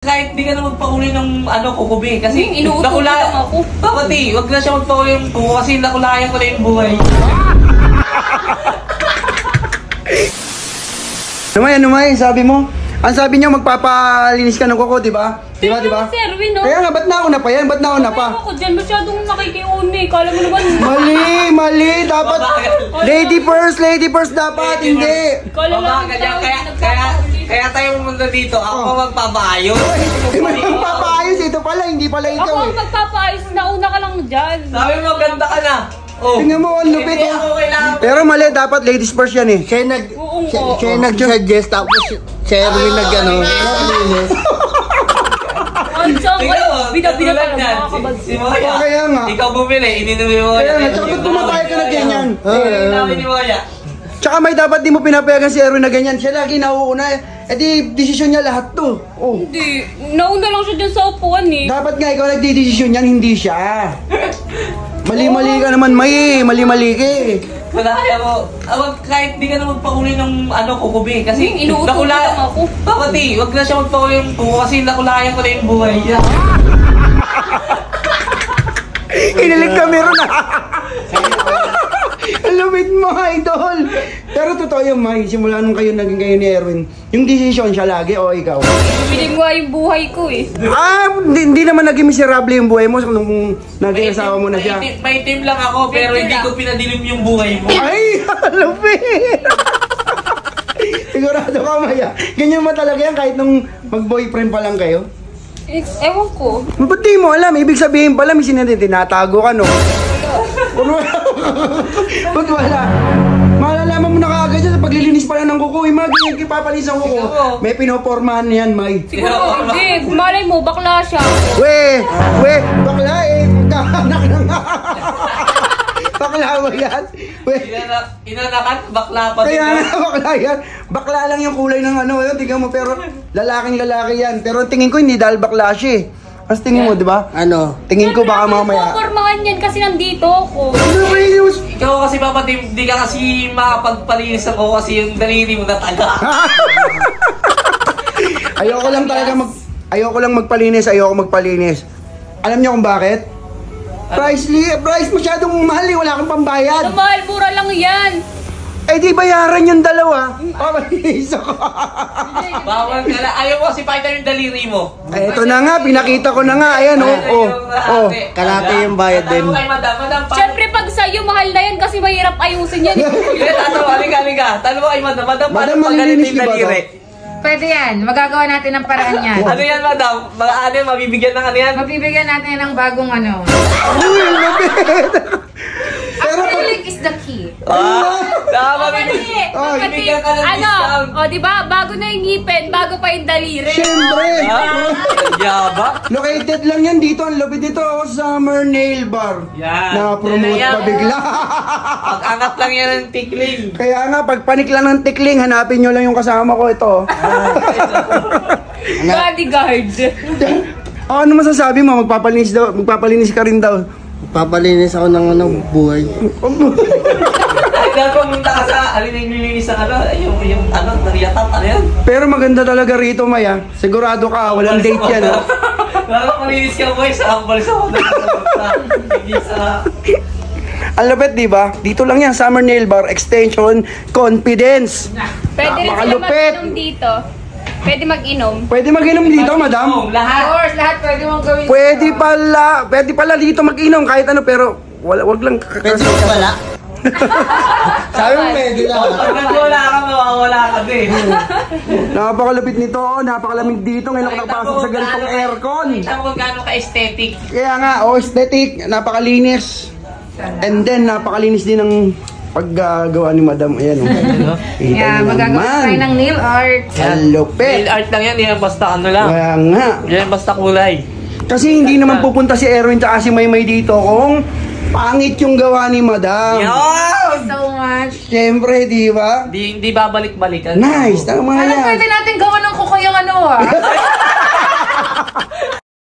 Kahit di ka na magpauli ng kukubi kasi inuuto lang ako. Pati, wag na siya magpauli ng kuko kasi nakulayan ko na yung buhay. Numay, sabi mo? Ang sabi niya magpapalinis ka ng kuko, di ba? Di ba? Sir, no? Kaya nga, ba't nauna pa yan? Ba't nauna pa? Ako dyan, masyadong nakikiuni. Kala mo naman. Mali. Dapat, lady first dapat, hindi. Kala lang Kaya tayo pumunta dito, ako magpapaayos. Magpapaayos, ito pala, hindi pala ikaw. Ako ang magpapaayos, nauna ka lang dyan. Sabi mo, ganda ka na. Tingnan mo, ang lupit. Pero mali, dapat ladies first yan eh. Siya nag-suggest, tapos si Erwin nag-ano. Bida-bida pa lang Si Moya, Kaya nga. ikaw bumili, ininuwi mo. Kaya nga, tsaka ba't pumapayag ka na ganyan? Namin ni Moya. Tsaka may dapat di mo pinapayagan si Erwin na ganyan. Siya lagi nauuna. Eh di, desisyon niya lahat to. Hindi, nauna lang siya dyan sa upuan eh. Dapat nga ikaw nagdidesisyon yan, hindi siya. Mali-mali ka naman, May. Mali-mali ka eh. Wala kaya mo, kahit di ka na magpauli ng kukubi kasi inuuto lang ako. Pati, wag na siya magpauli ng kuko kasi nakulayan ko na yung buhay niya. Kinilig kami ron ah. Ang lumit mo, idol. Pero totoo yung May, simula nung naging kayo ni Erwin, yung decision siya lagi o ikaw? Piling mo yung buhay ko eh. Hindi naman naging miserable yung buhay mo nung naging asawa mo na siya. May team lang ako pero hindi ko pinadilim yung buhay mo. Ay, lumit. Sigurado ka, Maya. Ganyan ba talaga yan kahit nung mag-boyfriend pa lang kayo? Ewan ko. Ba't di mo alam? Ibig sabihin pala, may tinatago ka, no? Ba't wala? Malalaman mo na kaagad yan sa paglilinis pala ng kuko. Imagine, kipapalis ang kuko. May pinopormahan yan, May. Siguro, hindi. Malay mo, bakla siya. We, bakla eh. Magkakanak na nga. Bakla ba yan? Inanakan, bakla pa din. Kaya nga, bakla yan. Bakla lang yung kulay ng yun. Tingnan mo, pero lalaking lalaki yan. Pero tingin ko hindi dahil bakla siya eh. Mas tingin mo, di ba? Ano? Tingin ko baka mamaya. Pupormahan yan kasi nandito ako. Ikaw kasi Papa, di ka kasi makapagpalinis ako kasi yung daliri mo nataga. Ayoko lang magpalinis. Alam niyo kung bakit? Price masyadong mahal eh. Wala akong pambayad. Ano mahal? Mura lang yan. Eh di bayaran yung dalawa. Papalinis ako. Bawal ka na. Ayaw mo kasi pakita yung daliri mo. Eh, ito na nga. Pinakita ko na nga. Ayan Kalate yung bayad din. Madam, Siyempre pag sa'yo mahal na yan kasi mahirap ayusin yan. Halika. Tanong mo kay Madam, paano malilinis pag ganito yung daliri? Pwede yan. Magagawa natin ng paraan yan. Ano yan, Madam? Mabibigyan ng ano yan? Mabibigyan natin ng bagong ano. Pero Acrylic is the key. Mabibigyan ka ng discount. Diba? Bago na yung ngipin, bago pa yung daliri. Siyempre. Yaba. Located lang yan dito. Ang lupit dito ako sa Summer Nail Bar. Yan. Na-promote pa bigla. Pag-angat lang yan ng tikling. Kaya nga, pag panik lang ng tikling, hanapin nyo lang yung kasama ko ito. Bodyguard. Ano masasabi mo? Magpapalinis ka rin daw. Papalinis ako ng buhay. Dahil pumunta ka sa nililinis ng yung nariyatan, ano yan? Pero maganda talaga rito, Maya. Sigurado ka, walang date yan. Lalo malinis ka, boy, sa ambal sa hindi sa... Ang lapit, di ba? Dito lang yan, Summer Nail Bar, Extension, Confidence. Pwede rin sila mag-inom dito. Pwede mag-inom. Pwede mag-inom dito, madam? Lahat. Of course, lahat pwede mong gawin. Pwede pala dito mag-inom kahit ano, pero wag lang Pwede ka wala? Sabi mo pwede lang. Pag wala ka, mawawala ka din. Napakalupit nito, napakalamig dito. Ngayon ako nakapasok sa ganitong aircon. Kita mo kung gaano ka-aesthetic. Kaya nga, aesthetic, napakalinis. And then, napakalinis din ng paggagawa ni madam. Ayan, Yeah, magagawa tayo ng nail art. Ang lupit. Nail art lang yan basta ano lang. Kaya nga. Yan basta kulay. Kasi hindi naman pupunta si Erwin at si Maymay dito kung pangit yung gawa ni madam. Yan! So much. Siyempre, di ba? Hindi babalik-balikan. Nice, tama Ano yan. pwede natin gawa ng kuko yung ano